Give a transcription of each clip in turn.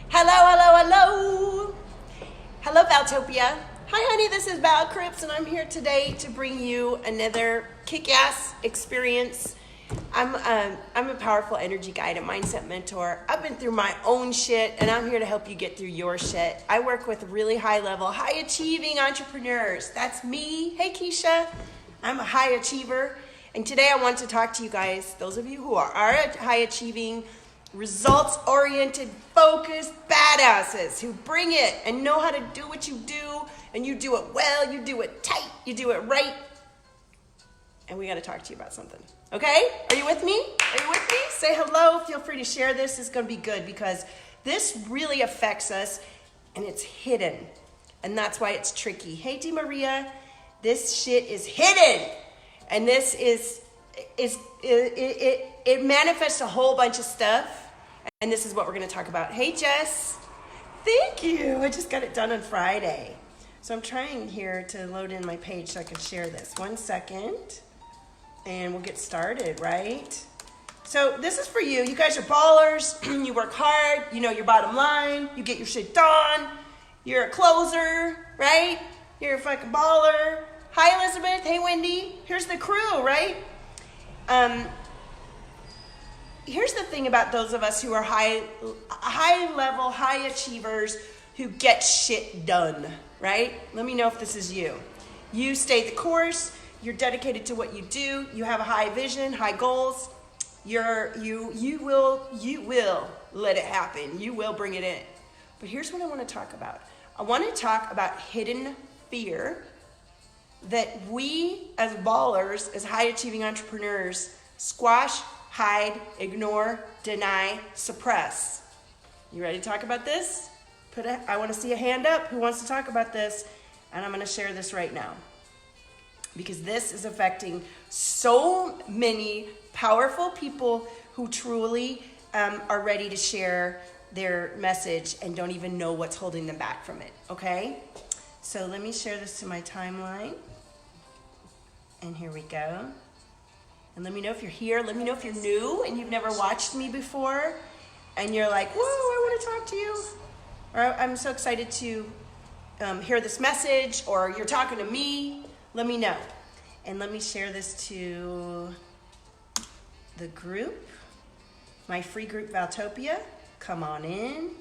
Hello. Hello, Valtopia. Hi, honey, this is Val Cripps, and I'm here today to bring you another kick-ass experience. I'm a powerful energy guide, a mindset mentor. I've been through my own shit, and I'm here to help you get through your shit. I work with really high-level, high-achieving entrepreneurs. That's me. Hey, Keisha. I'm a high achiever, and today I want to talk to you guys, those of you who are high-achieving, results-oriented, focused badasses who bring it and know how to do what you do, and you do it well, you do it tight, you do it right, and we got to talk to you about something. Okay? Are you with me? Are you with me? Say hello. Feel free to share this. It's going to be good because this really affects us, and it's hidden, and that's why it's tricky. Hey, Di Maria, this shit is hidden, and this it manifests a whole bunch of stuff. And this is what we're going to talk about. Hey, Jess. Thank you. I just got it done on Friday. So I'm trying here to load in my page so I can share this. 1 second. And we'll get started, right? So this is for you. You guys are ballers. You work hard. You know your bottom line. You get your shit done. You're a closer, right? You're a fucking baller. Hi, Elizabeth. Hey, Wendy. Here's the crew, right? Here's the thing about those of us who are high level, high achievers who get shit done, right? Let me know if this is you. You stay the course. You're dedicated to what you do. You have a high vision, high goals. You will let it happen. You will bring it in. But here's what I want to talk about. I want to talk about hidden fear that we as ballers, as high achieving entrepreneurs, squash, hide, ignore, deny, suppress. You ready to talk about this? I want to see a hand up. Who wants to talk about this? And I'm going to share this right now. Because this is affecting so many powerful people who truly are ready to share their message and don't even know what's holding them back from it. Okay? So let me share this to my timeline. And here we go. And let me know if you're here. Let me know if you're new and you've never watched me before. And you're like, whoa, I want to talk to you. Or I'm so excited to hear this message. Or you're talking to me. Let me know. And let me share this to the group. My free group, Valtopia. Come on in.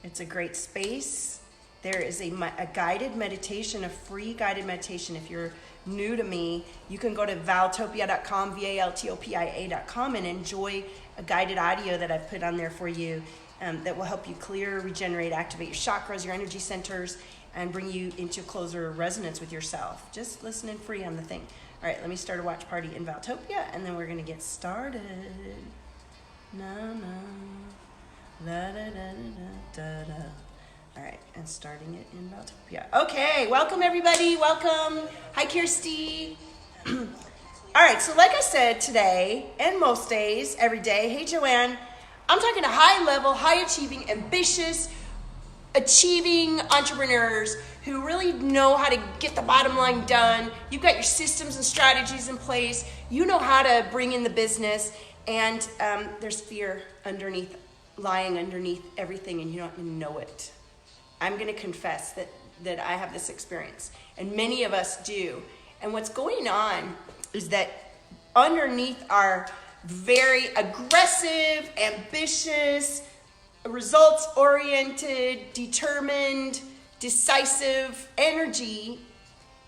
It's a great space. There is a guided meditation, a free guided meditation. If you're new to me, you can go to valtopia.com, valtopia.com, and enjoy a guided audio that I've put on there for you that will help you clear, regenerate, activate your chakras, your energy centers, and bring you into closer resonance with yourself. Just listening free on the thing. All right, let me start a watch party in Valtopia, and then we're going to get started. All right, and starting it in Valtopia. Okay, welcome everybody, welcome. Hi, Kirsty. All right, so like I said today, and most days, every day, hey, Joanne, I'm talking to high level, high achieving, ambitious, achieving entrepreneurs who really know how to get the bottom line done. You've got your systems and strategies in place. You know how to bring in the business, and there's fear lying underneath everything, and you don't even know it. I'm going to confess that I have this experience, and many of us do. And what's going on is that underneath our very aggressive, ambitious, results-oriented, determined, decisive energy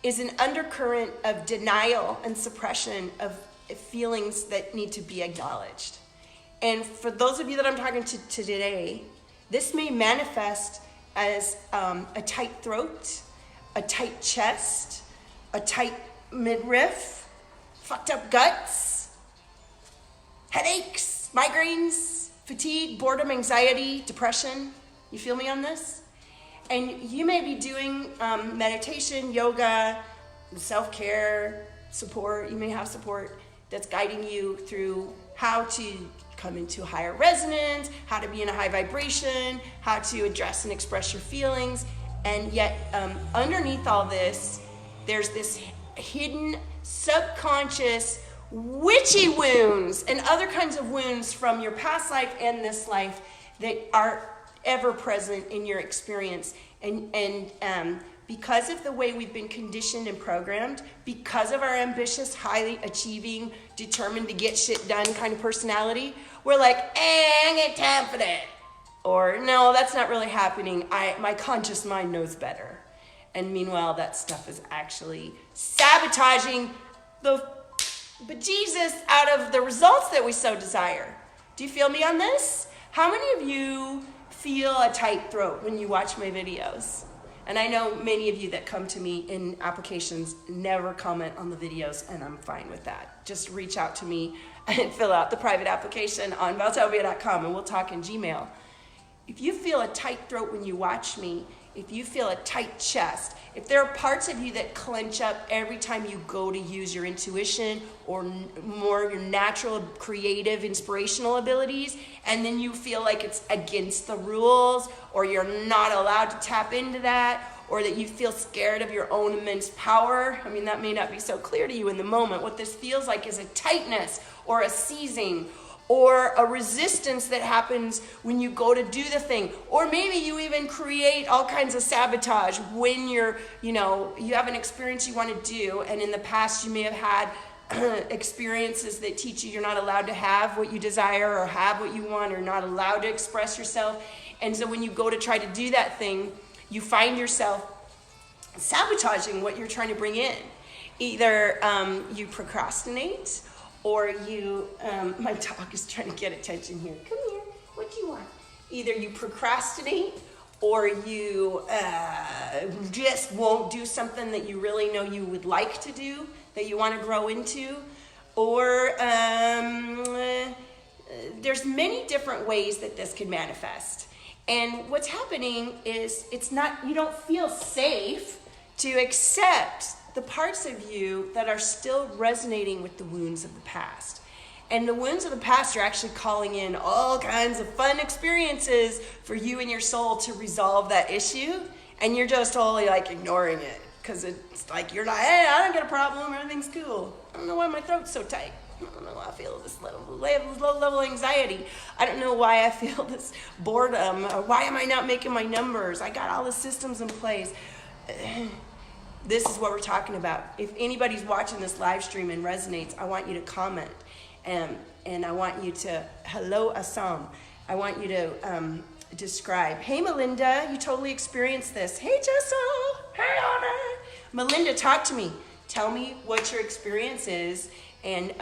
is an undercurrent of denial and suppression of feelings that need to be acknowledged. And for those of you that I'm talking to today, this may manifest as a tight throat, a tight chest, a tight midriff, fucked up guts, headaches, migraines, fatigue, boredom, anxiety, depression. You feel me on this? And you may be doing meditation, yoga, self-care, support. You may have support that's guiding you through how to come into higher resonance, how to be in a high vibration, how to address and express your feelings. And yet underneath all this, there's this hidden subconscious witchy wounds and other kinds of wounds from your past life and this life that are ever present in your experience. And because of the way we've been conditioned and programmed, because of our ambitious, highly achieving, determined to get shit done kind of personality, we're like, I ain't got time for that. Or, no, that's not really happening. My conscious mind knows better. And meanwhile, that stuff is actually sabotaging the bejesus out of the results that we so desire. Do you feel me on this? How many of you feel a tight throat when you watch my videos? And I know many of you that come to me in applications never comment on the videos, and I'm fine with that. Just reach out to me and fill out the private application on Valtopia.com, and we'll talk in Gmail. If you feel a tight throat when you watch me, if you feel a tight chest, if there are parts of you that clench up every time you go to use your intuition or more of your natural, creative, inspirational abilities, and then you feel like it's against the rules, or you're not allowed to tap into that, or that you feel scared of your own immense power, I mean, that may not be so clear to you in the moment. What this feels like is a tightness or a seizing or a resistance that happens when you go to do the thing. Or maybe you even create all kinds of sabotage when you have an experience you want to do, and in the past you may have had experiences that teach you you're not allowed to have what you desire or have what you want, or not allowed to express yourself. And so when you go to try to do that thing, you find yourself sabotaging what you're trying to bring in. Either you procrastinate, or you, my dog is trying to get attention here. Come here, what do you want? Either you procrastinate, or you just won't do something that you really know you would like to do, that you want to grow into. Or there's many different ways that this can manifest. And what's happening is you don't feel safe to accept the parts of you that are still resonating with the wounds of the past. And the wounds of the past are actually calling in all kinds of fun experiences for you and your soul to resolve that issue. And you're just totally like ignoring it, because it's like you're not, hey, I don't get a problem, everything's cool. I don't know why my throat's so tight. I don't know why I feel this low level anxiety. I don't know why I feel this boredom. Or why am I not making my numbers? I got all the systems in place. This is what we're talking about. If anybody's watching this live stream and resonates, I want you to comment. And I want you to, hello Assam. I want you to describe. Hey Melinda, you totally experienced this. Hey Jessa, hey Anna. Melinda, talk to me. Tell me what your experience is, and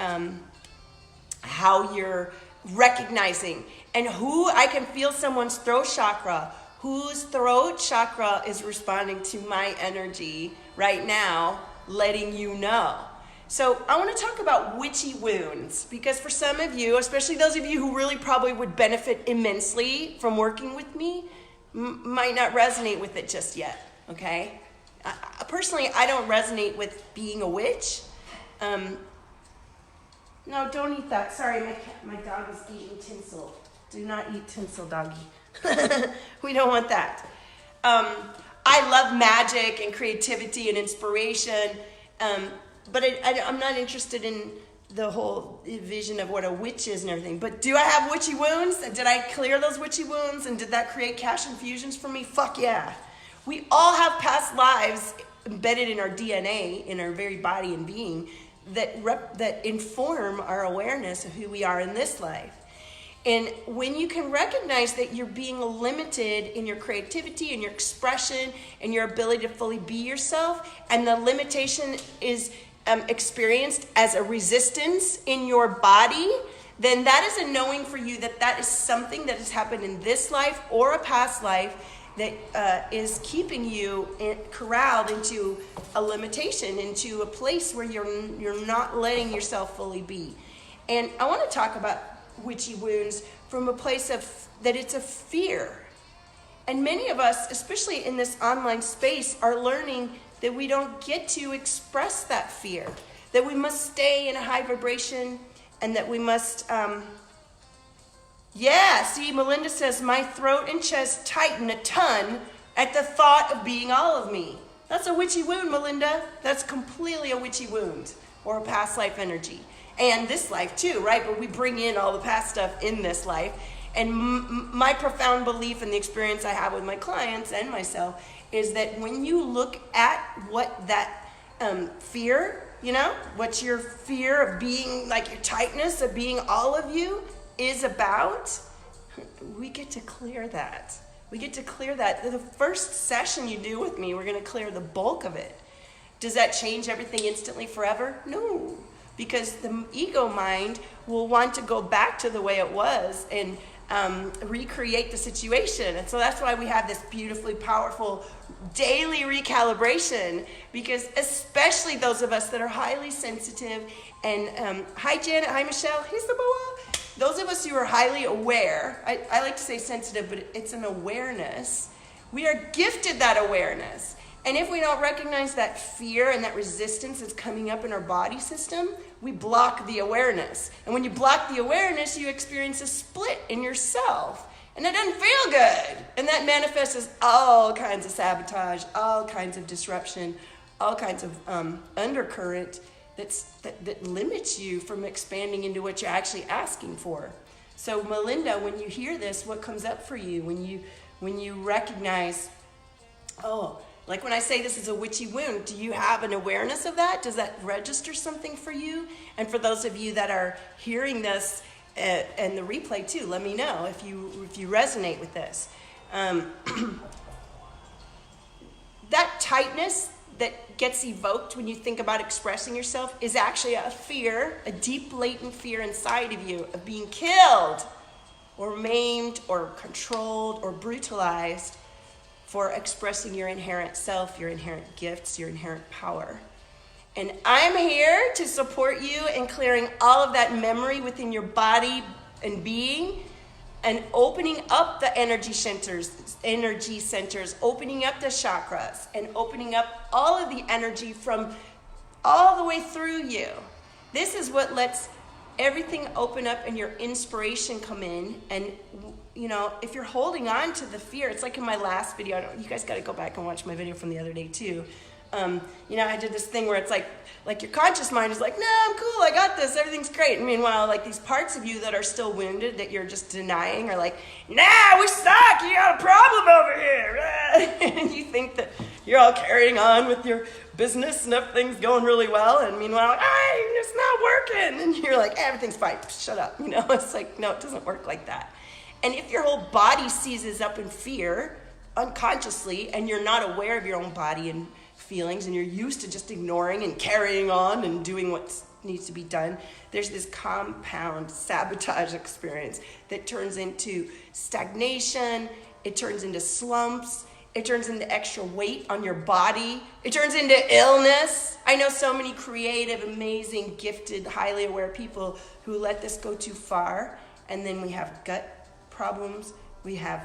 how you're recognizing, and who, I can feel someone's throat chakra. Whose throat chakra is responding to my energy right now, letting you know. So I want to talk about witchy wounds, because for some of you, especially those of you who really probably would benefit immensely from working with me, might not resonate with it just yet, okay? Personally, I don't resonate with being a witch. No, don't eat that. Sorry, my dog is eating tinsel. Do not eat tinsel, doggy. We don't want that. I love magic and creativity and inspiration, but I'm not interested in the whole vision of what a witch is and everything. But do I have witchy wounds? Did I clear those witchy wounds? And did that create cash infusions for me? Fuck yeah. We all have past lives embedded in our DNA, in our very body and being, that inform our awareness of who we are in this life. And when you can recognize that you're being limited in your creativity and your expression and your ability to fully be yourself, and the limitation is experienced as a resistance in your body, then that is a knowing for you that that is something that has happened in this life or a past life that is keeping you corralled into a limitation, into a place where you're not letting yourself fully be. And I want to talk about witchy wounds from a place of that it's a fear. And many of us, especially in this online space, are learning that we don't get to express that fear, that we must stay in a high vibration, and that we must see, Melinda says, my throat and chest tighten a ton at the thought of being all of me. That's a witchy wound, Melinda. That's completely a witchy wound, or a past life energy. And this life too, right? But we bring in all the past stuff in this life. And my profound belief and the experience I have with my clients and myself is that when you look at what that fear, what's your fear of being, like your tightness of being all of you is about, we get to clear that. We get to clear that. The first session you do with me, we're going to clear the bulk of it. Does that change everything instantly forever? No, because the ego mind will want to go back to the way it was and recreate the situation. And so that's why we have this beautifully powerful daily recalibration, because especially those of us that are highly sensitive, and hi Janet, hi Michelle, hey Saboa. Those of us who are highly aware, I like to say sensitive, but it's an awareness. We are gifted that awareness. And if we don't recognize that fear and that resistance that's coming up in our body system, we block the awareness. And when you block the awareness, you experience a split in yourself. And that doesn't feel good. And that manifests as all kinds of sabotage, all kinds of disruption, all kinds of undercurrent that limits you from expanding into what you're actually asking for. So Melinda, when you hear this, what comes up for you when you recognize, like when I say this is a witchy wound, do you have an awareness of that? Does that register something for you? And for those of you that are hearing this and the replay too, let me know if you resonate with this. That tightness that gets evoked when you think about expressing yourself is actually a fear, a deep latent fear inside of you of being killed or maimed or controlled or brutalized for expressing your inherent self, your inherent gifts, your inherent power. And I'm here to support you in clearing all of that memory within your body and being, and opening up the energy centers, opening up the chakras, and opening up all of the energy from all the way through you. This is what lets everything open up and your inspiration come in. And if you're holding on to the fear, it's like in my last video, you guys got to go back and watch my video from the other day too. I did this thing where it's like your conscious mind is like, no, I'm cool, I got this, everything's great. And meanwhile, like these parts of you that are still wounded, that you're just denying, are like, nah, we suck, you got a problem over here. And you think that you're all carrying on with your business and everything's going really well. And meanwhile, hey, it's not working. And you're like, everything's fine, shut up. It's like, no, it doesn't work like that. And if your whole body seizes up in fear unconsciously, and you're not aware of your own body and feelings, and you're used to just ignoring and carrying on and doing what needs to be done, there's this compound sabotage experience that turns into stagnation, it turns into slumps, it turns into extra weight on your body, it turns into illness. I know so many creative, amazing, gifted, highly aware people who let this go too far, and then we have gut problems, we have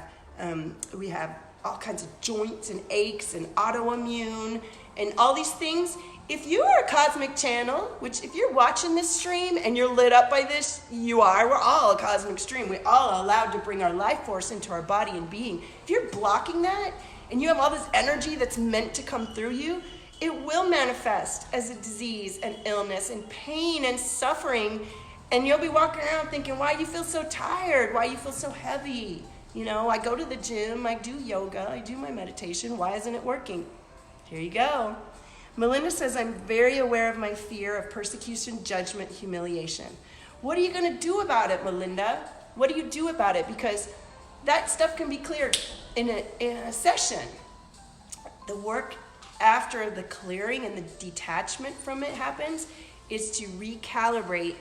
all kinds of joints and aches and autoimmune and all these things. If you are a cosmic channel, which if you're watching this stream and you're lit up by this, we're all a cosmic stream. We're all allowed to bring our life force into our body and being. If you're blocking that and you have all this energy that's meant to come through you, it will manifest as a disease and illness and pain and suffering. And you'll be walking around thinking, why do you feel so tired? Why do you feel so heavy? I go to the gym, I do yoga, I do my meditation. Why isn't it working? Here you go. Melinda says, I'm very aware of my fear of persecution, judgment, humiliation. What are you going to do about it, Melinda? What do you do about it? Because that stuff can be cleared in a session. The work after the clearing and the detachment from it happens is to recalibrate.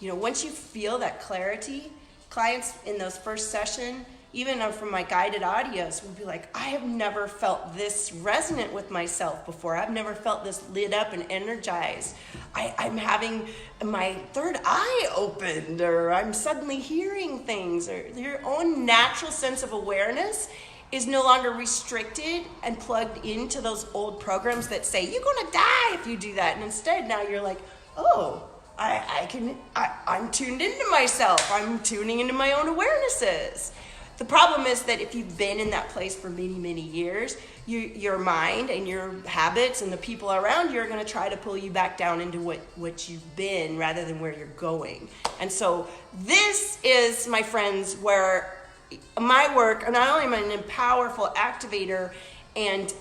Once you feel that clarity, clients in those first session, even from my guided audios, will be like, I have never felt this resonant with myself before. I've never felt this lit up and energized. I'm having my third eye opened, or I'm suddenly hearing things, or your own natural sense of awareness is no longer restricted and plugged into those old programs that say, you're gonna die if you do that. And instead now you're like, oh, I'm tuned into myself. I'm tuning into my own awarenesses. The problem is that if you've been in that place for many, many years, your mind and your habits and the people around you are going to try to pull you back down into what you've been rather than where you're going. And so this is, my friends, where my work, not only am I an powerful activator and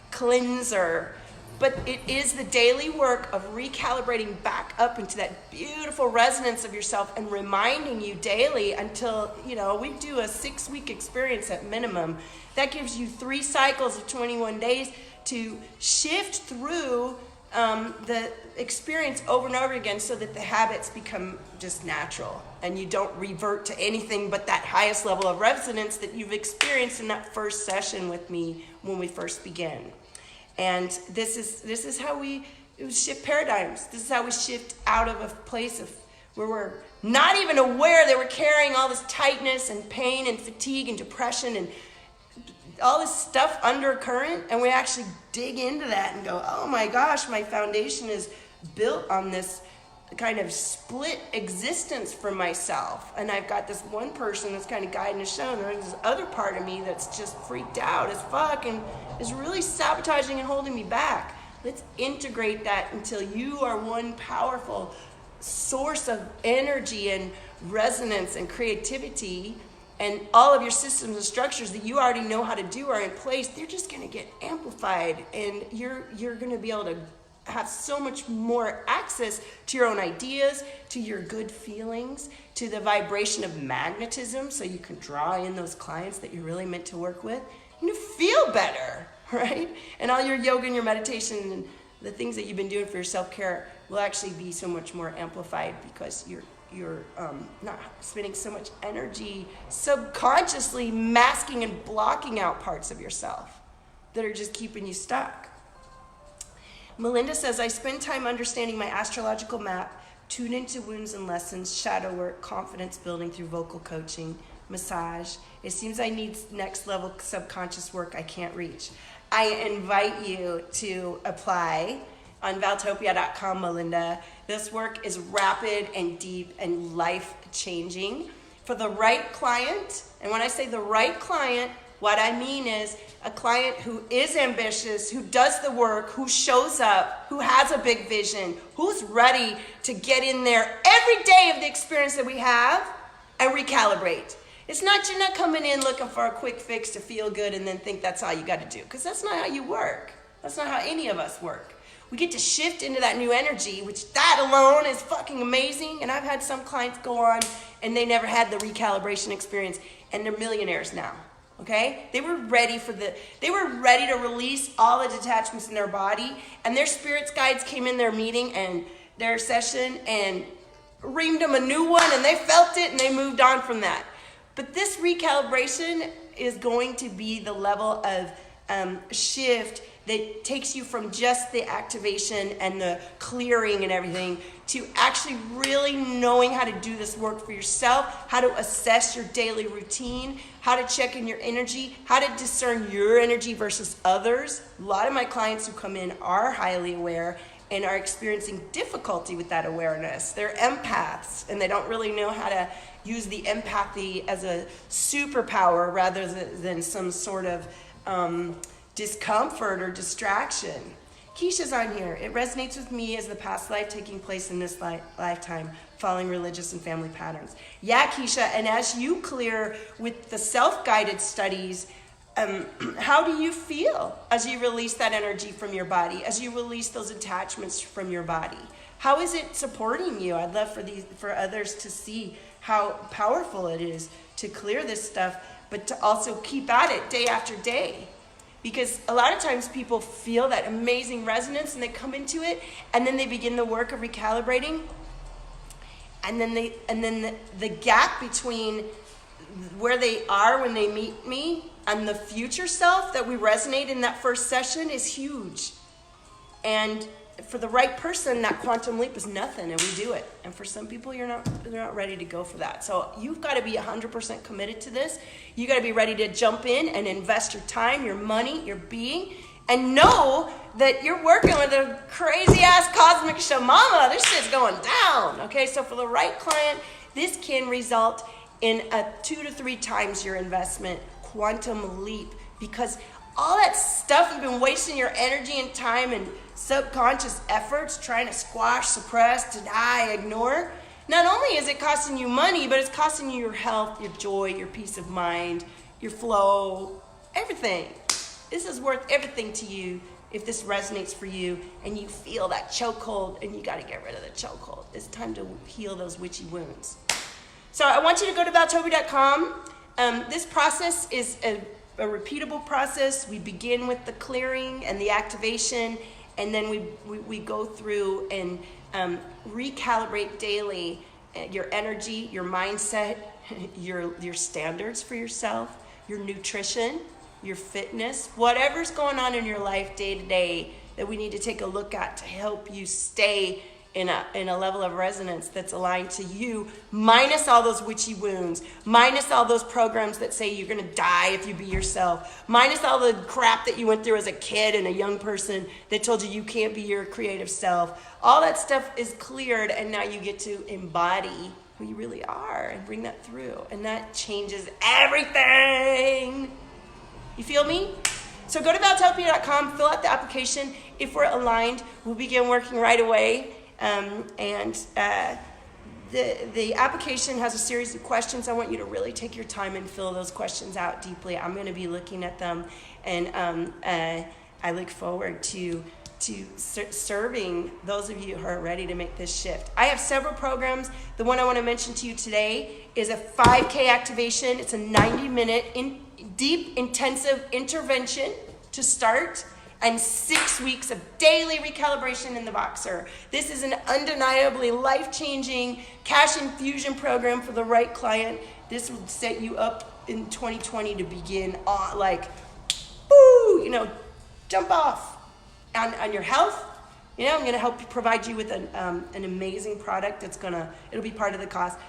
cleanser, but it is the daily work of recalibrating back up into that beautiful resonance of yourself and reminding you daily until, we do a 6-week experience at minimum. That gives you 3 cycles of 21 days to shift through the experience over and over again so that the habits become just natural and you don't revert to anything but that highest level of resonance that you've experienced in that first session with me when we first began. And this is how we shift paradigms. This is how we shift out of a place of where we're not even aware that we're carrying all this tightness and pain and fatigue and depression and all this stuff undercurrent, and we actually dig into that and go, oh my gosh, my foundation is built on this kind of split existence for myself, and I've got this one person that's kind of guiding and showing, and there's this other part of me that's just freaked out as fuck and is really sabotaging and holding me back. Let's integrate that until you are one powerful source of energy and resonance and creativity, and all of your systems and structures that you already know how to do are in place. They're just going to get amplified, and you're going to be able to have so much more access to your own ideas, to your good feelings, to the vibration of magnetism, so you can draw in those clients that you're really meant to work with. You feel better, right? And all your yoga and your meditation and the things that you've been doing for your self-care will actually be so much more amplified because you're not spending so much energy subconsciously masking and blocking out parts of yourself that are just keeping you stuck. Melinda says, I spend time understanding my astrological map, tune into wounds and lessons, shadow work, confidence building through vocal coaching, massage. It seems I need next level subconscious work I can't reach. I invite you to apply on Valtopia.com, Melinda. This work is rapid and deep and life-changing for the right client. And when I say the right client, what I mean is a client who is ambitious, who does the work, who shows up, who has a big vision, who's ready to get in there every day of the experience that we have and recalibrate. It's not, you're not coming in looking for a quick fix to feel good and then think that's all you got to do, because that's not how you work. That's not how any of us work. We get to shift into that new energy, which that alone is fucking amazing. And I've had some clients go on and they never had the recalibration experience and they're millionaires now. Okay? They were ready to release all the detachments in their body, and their spirits guides came in their meeting and their session and reamed them a new one, and they felt it and they moved on from that. But this recalibration is going to be the level of shift that takes you from just the activation and the clearing and everything to actually really knowing how to do this work for yourself, how to assess your daily routine, how to check in your energy, how to discern your energy versus others. A lot of my clients who come in are highly aware and are experiencing difficulty with that awareness. They're empaths and they don't really know how to use the empathy as a superpower rather than some sort of discomfort or distraction. Keisha's on here. It resonates with me as the past life taking place in this lifetime, following religious and family patterns. Yeah, Keisha, and as you clear with the self-guided studies, how do you feel as you release that energy from your body, as you release those attachments from your body? How is it supporting you? I'd love for others to see how powerful it is to clear this stuff, but to also keep at it day after day. Because a lot of times people feel that amazing resonance and they come into it and then they begin the work of recalibrating. And then the gap between where they are when they meet me and the future self that we resonate in that first session is huge. And for the right person, that quantum leap is nothing, and we do it. And for some people, they're not ready to go for that. So you've got to be 100% committed to this. You got to be ready to jump in and invest your time, your money, your being, and know that you're working with a crazy-ass cosmic shamama. This shit's going down, okay? So for the right client, this can result in a 2 to 3 times your investment quantum leap, because all that stuff you've been wasting your energy and time and subconscious efforts trying to squash, suppress, deny, ignore, not only is it costing you money, but it's costing you your health, your joy, your peace of mind, your flow, everything. This is worth everything to you if this resonates for you and you feel that chokehold and you got to get rid of the chokehold. It's time to heal those witchy wounds. So I want you to go to Valtopia.com. This process is a repeatable process. We begin with the clearing and the activation, and then we go through and recalibrate daily your energy, your mindset, your standards for yourself, your nutrition, your fitness, whatever's going on in your life day to day that we need to take a look at to help you stay in a level of resonance that's aligned to you, minus all those witchy wounds, minus all those programs that say you're gonna die if you be yourself, minus all the crap that you went through as a kid and a young person that told you you can't be your creative self. All that stuff is cleared, and now you get to embody who you really are and bring that through, and that changes everything. You feel me? So go to Valtopia.com, fill out the application. If we're aligned, we'll begin working right away. The application has a series of questions. I want you to really take your time and fill those questions out deeply. I'm going to be looking at them, and I look forward to serving those of you who are ready to make this shift. I have several programs. The one I want to mention to you today is a 5K activation. It's a 90-minute deep, intensive intervention to start, and 6 weeks of daily recalibration in the boxer. This is an undeniably life-changing cash infusion program for the right client. This will set you up in 2020 to begin jump off on your health. I'm gonna help provide you with an amazing product that's it'll be part of the cost.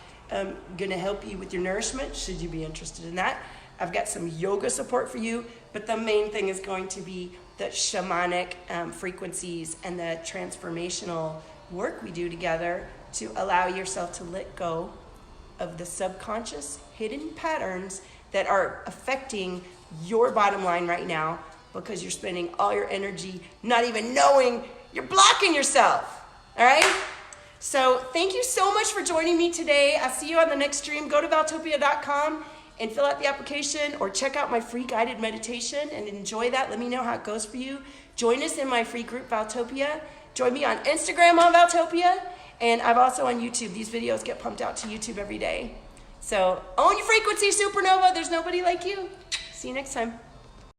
Gonna help you with your nourishment, should you be interested in that. I've got some yoga support for you, but the main thing is going to be the shamanic frequencies and the transformational work we do together to allow yourself to let go of the subconscious hidden patterns that are affecting your bottom line right now, because you're spending all your energy not even knowing you're blocking yourself. All right? So thank you so much for joining me today. I'll see you on the next stream. Go to Valtopia.com and fill out the application, or check out my free guided meditation and enjoy that. Let me know how it goes for you. Join us in my free group, Valtopia. Join me on Instagram on Valtopia, and I'm also on YouTube. These videos get pumped out to YouTube every day. So own your frequency, supernova. There's nobody like you. See you next time.